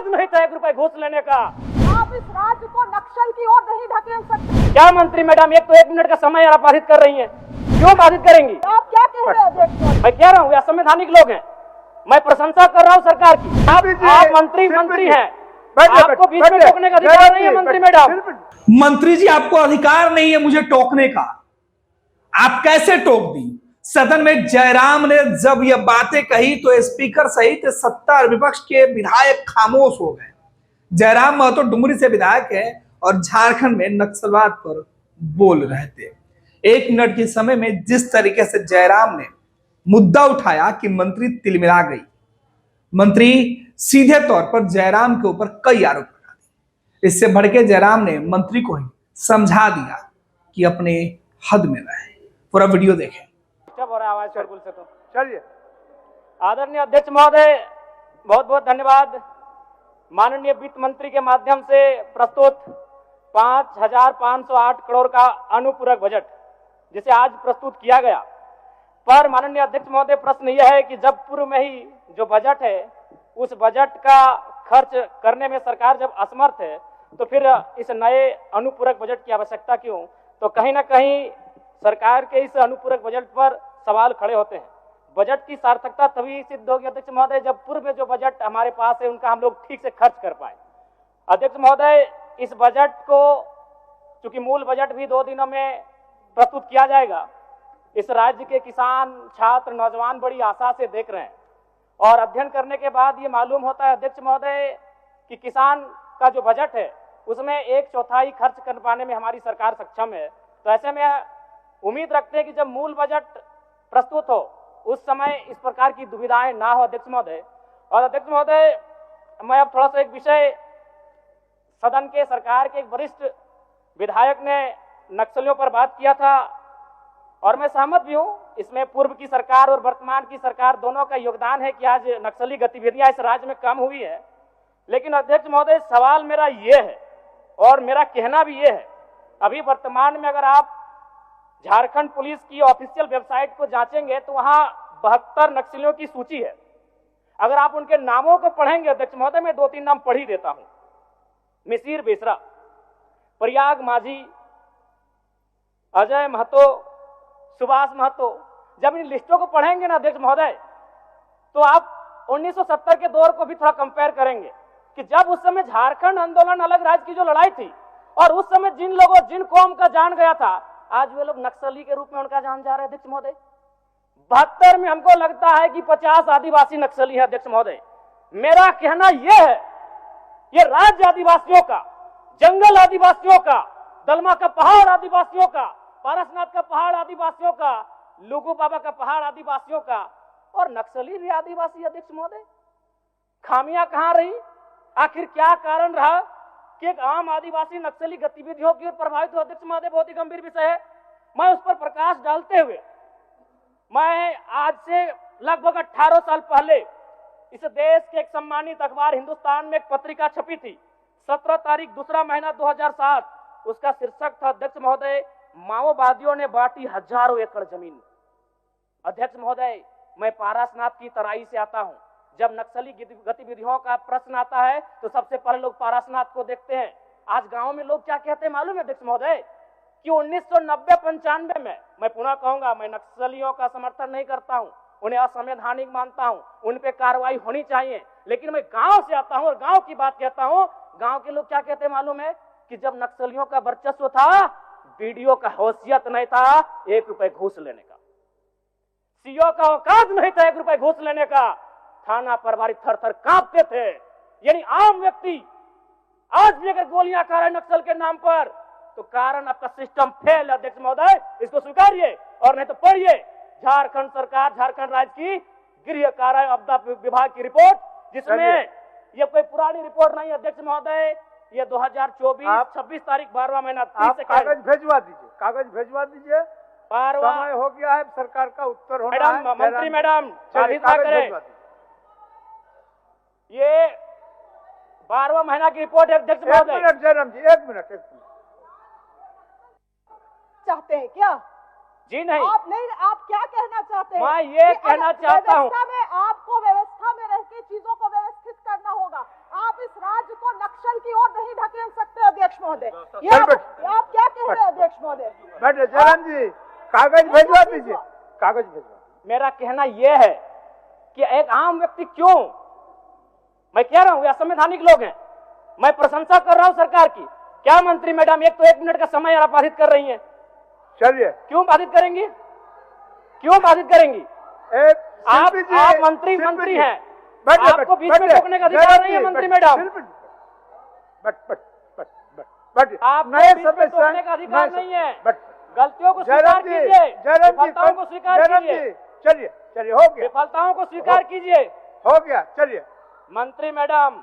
औकात नहीं था 1 रुपए घूस लेने का। आप इस राज्य को नक्सल की ओर नहीं ढकेल सकते। क्या मंत्री मैडम, एक तो 1 मिनट का समय आप बाधित कर रही हैं, क्यों बाधित करेंगी? आप क्या कह रहे हैं? देखो, मैं कह रहा हूँ असंवैधानिक लोग हैं, मैं प्रशंसा कर रहा हूँ सरकार की। आप मंत्री हैं, आपको बीच में टोकने का अधिकार नहीं है मंत्री मैडम। मंत्री जी, आपको अधिकार नहीं है मुझे टोकने का। आप कैसे टोक दी? सदन में जयराम ने जब यह बातें कही तो स्पीकर सहित सत्ता और विपक्ष के विधायक खामोश हो गए। जयराम महतो डुमरी से विधायक है और झारखंड में नक्सलवाद पर बोल रहे थे। 1 मिनट के समय में जिस तरीके से जयराम ने मुद्दा उठाया कि मंत्री तिलमिला गई। मंत्री सीधे तौर पर जयराम के ऊपर कई आरोप लगा दिए। इससे भड़के जयराम ने मंत्री को ही समझा दिया कि अपने हद में रहे। पूरा वीडियो देखें। आवाज बोल सको। चलिए। आदरणीय अध्यक्ष महोदय, बहुत बहुत धन्यवाद। माननीय वित्त मंत्री के माध्यम से प्रस्तुत 5,508 करोड़ का अनुपूरक बजट जिसे आज प्रस्तुत किया गया, पर माननीय अध्यक्ष महोदय प्रश्न यह है कि जब पूर्व में ही जो बजट है उस बजट का खर्च करने में सरकार जब असमर्थ है तो फिर इस नए अनुपूरक बजट की आवश्यकता क्यों? तो कहीं ना कहीं सरकार के इस अनुपूरक बजट पर सवाल खड़े होते हैं। बजट की सार्थकता तभी सिद्ध होगी अध्यक्ष महोदय जब पूर्व में जो बजट हमारे पास है उनका हम लोग ठीक से खर्च कर पाए। अध्यक्ष महोदय, इस बजट को चूंकि मूल बजट भी 2 दिनों में प्रस्तुत किया जाएगा, इस राज्य के किसान, छात्र, नौजवान बड़ी आशा से देख रहे हैं और अध्ययन करने के बाद ये मालूम होता है अध्यक्ष महोदय कि किसान का जो बजट है उसमें 1/4 खर्च कर पाने में हमारी सरकार सक्षम है। तो ऐसे में उम्मीद रखते हैं कि जब मूल बजट प्रस्तुत हो उस समय इस प्रकार की दुविधाएं ना हो अध्यक्ष महोदय। और अध्यक्ष महोदय, मैं अब थोड़ा सा एक विषय, सदन के सरकार के एक वरिष्ठ विधायक ने नक्सलियों पर बात किया था और मैं सहमत भी हूं। इसमें पूर्व की सरकार और वर्तमान की सरकार दोनों का योगदान है कि आज नक्सली गतिविधियां इस राज्य में कम हुई है। लेकिन अध्यक्ष महोदय, सवाल मेरा ये है और मेरा कहना भी ये है, अभी वर्तमान में अगर आप झारखंड पुलिस की ऑफिशियल वेबसाइट को जांचेंगे तो वहां 72 नक्सलियों की सूची है। अगर आप उनके नामों को पढ़ेंगे अध्यक्ष महोदय, मैं 2-3 नाम पढ़ ही देता हूं। मिसिर बेसरा, प्रयाग माझी, अजय महतो, सुभाष महतो। जब इन लिस्टों को पढ़ेंगे ना अध्यक्ष महोदय तो आप 1970 के दौर को भी थोड़ा कंपेयर करेंगे कि जब उस समय झारखंड आंदोलन अलग राज्य की जो लड़ाई थी और उस समय जिन लोगों, जिन कौम का जान गया था, आज वे लोग नक्सली के रूप में उनका जान जा रहे हैं अध्यक्ष महोदय। 72 में हमको लगता है कि 50 आदिवासी नक्सली है अध्यक्ष महोदय। मेरा कहना यह है, ये राज्य आदिवासियों का, जंगल आदिवासियों का, दलमा का पहाड़ आदिवासियों का, पारसनाथ का पहाड़ आदिवासियों का, लुगू बाबा का पहाड़ आदिवासियों का और नक्सली भी आदिवासी अध्यक्ष महोदय। खामियां कहां रही? आखिर क्या कारण रहा कि एक आम आदिवासी नक्सली गतिविधियों की ओर प्रभावित हुआ अध्यक्ष महोदय? बहुत ही गंभीर विषय है। मैं उस पर प्रकाश डालते हुए, मैं आज से लगभग 18 साल पहले इस देश के एक सम्मानित अखबार हिंदुस्तान में एक पत्रिका छपी थी, 17 तारीख 2रा महीना 2007। उसका शीर्षक था अध्यक्ष महोदय, माओवादियों ने बांटी हजारों एकड़ जमीन। अध्यक्ष महोदय, मैं पारसनाथ की तराई से आता हूं। जब नक्सली गतिविधियों का प्रश्न आता है तो सबसे पहले लोग पारसनाथ को देखते हैं। आज गांव में लोग क्या कहते हैं मालूम है अध्यक्ष महोदय कि 1990-95 में, मैं पुनः कहूंगा, मैं नक्सलियों का समर्थन नहीं करता हूं, उन्हें असंवैधानिक मानता हूं, उन पे कार्रवाई होनी चाहिए, लेकिन मैं गांव से आता हूं और गांव की बात कहता हूं। गांव के लोग क्या कहते हैं मालूम है कि जब नक्सलियों का वर्चस्व था, वीडियो का हैसियत नहीं था 1 रुपए घूस लेने का, सीओ का औकात नहीं था 1 रुपए घूस लेने का, थाना प्रभारी थर-थर कांपते थे। यानी आम व्यक्ति आज भी अगर गोलियां खा रहे नक्सल के नाम पर तो कारण आपका सिस्टम फेल है अध्यक्ष महोदय, इसको स्वीकारिए और नहीं तो पढ़िए झारखंड सरकार, झारखंड राज्य की गृह कार्य आपदा विभाग की रिपोर्ट, जिसमें ये कोई पुरानी रिपोर्ट नहीं अध्यक्ष महोदय, ये 2024 26 तारीख 12वां महीना 30 से कागज भेजवा दीजिए, कागज भेजवा दीजिए। समय हो गया है, सरकार का उत्तर होना है। मैडम, मंत्री मैडम साधिता करें, ये 12वां महीना की रिपोर्ट है अध्यक्ष महोदय। 1 मिनट जयराम जी, 1 मिनट चाहते हैं क्या? जी नहीं, आप क्या कहना चाहते हैं? मैं ये कहना चाहता हूँ, आपको व्यवस्था में रह के चीजों को व्यवस्थित करना होगा। आप इस महोदय, ये चल आप बैठ। आप क्या कह रहे हैं अध्यक्ष महोदय? बैठे जयराम जी, कागज भिजवा दीजिए, कागज भिजवा। मेरा कहना यह है कि एक आम व्यक्ति क्यों, मैं कह रहा हूं ये असंवैधानिक लोग हैं, मैं प्रशंसा कर रहा हूं सरकार की। क्या मंत्री मैडम एक तो 1 मिनट का समय आप बाधित कर रही हैं, चलिए क्यों बाधित करेंगी, क्यों बाधित करेंगी? आप मंत्री हैं, आपको बीच में रोकने का अधिकार नहीं है मंत्री मैडम। आप नए बीच में सदस्य रोकने का अधिकार नहीं है। बट गलतियों को जयराम स्वीकार जी, कीजिए, जयराम जी, विफलताओं को स्वीकार जयराम कीजिए, जी, चलिए चलिए, हो गया, विफलताओं को स्वीकार कीजिए। हो गया, चलिए। मंत्री मैडम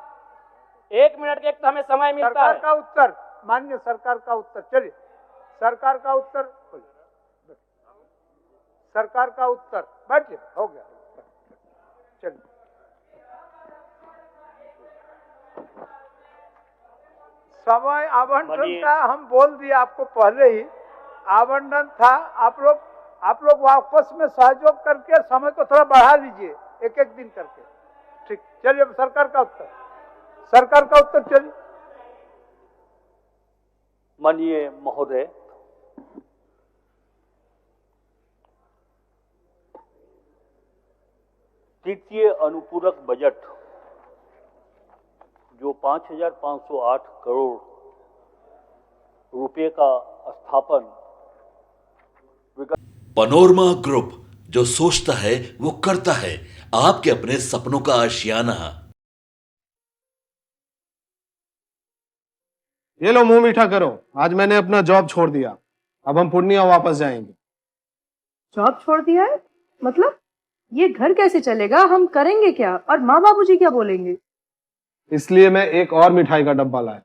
1 मिनट के एक तो हमें समय मिलता सरकार है। का उत्तर, माननीय सरकार का उत्तर, चलिए सरकार का उत्तर, सरकार का उत्तर, बैठिए, हो गया, चलिए। समय आवंटन का हम बोल दिए आपको पहले ही, आवंटन था। आप लोग वापस में सहयोग करके समय को थोड़ा बढ़ा लीजिए, एक एक दिन करके। ठीक, चलिए सरकार का उत्तर, सरकार का उत्तर, चलिए। माननीय महोदय, तृतीय अनुपूरक बजट जो 5,508 करोड़ रुपए का स्थापन पनोरमा ग्रुप, जो सोचता है वो करता है, आपके अपने सपनों का आशियाना। ये लो मुंह मीठा करो, आज मैंने अपना जॉब छोड़ दिया, अब हम पूर्णिया वापस जाएंगे। जॉब छोड़ दिया है? मतलब ये घर कैसे चलेगा, हम करेंगे क्या, और माँ बाबूजी क्या बोलेंगे? इसलिए मैं एक और मिठाई का डब्बा लाया,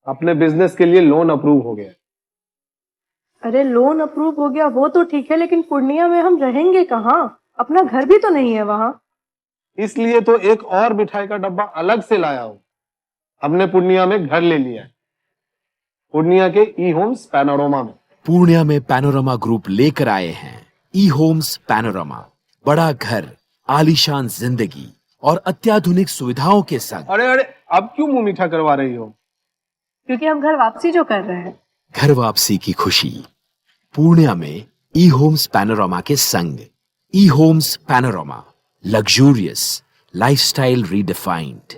अपने बिजनेस के लिए लोन अप्रूव हो गया। अरे लोन अप्रूव हो गया वो तो ठीक है, लेकिन पूर्णिया में हम रहेंगे कहाँ? अपना घर भी तो नहीं है वहाँ। इसलिए तो एक और मिठाई का डब्बा अलग से लाया हूँ। हमने पूर्णिया में घर ले लिया है, पूर्णिया के ई होम्स पैनोरमा में। पूर्णिया में पैनोरमा ग्रुप लेकर आए हैं ई होम्स पैनोरमा, बड़ा घर, आलीशान जिंदगी और अत्याधुनिक सुविधाओं के संग। अरे अब क्यों मुंह मीठा करवा रही हो? क्योंकि हम घर वापसी जो कर रहे हैं। घर वापसी की खुशी पूर्णिया में ई होम्स पैनोरमा के संग। ई homes panorama, luxurious lifestyle redefined.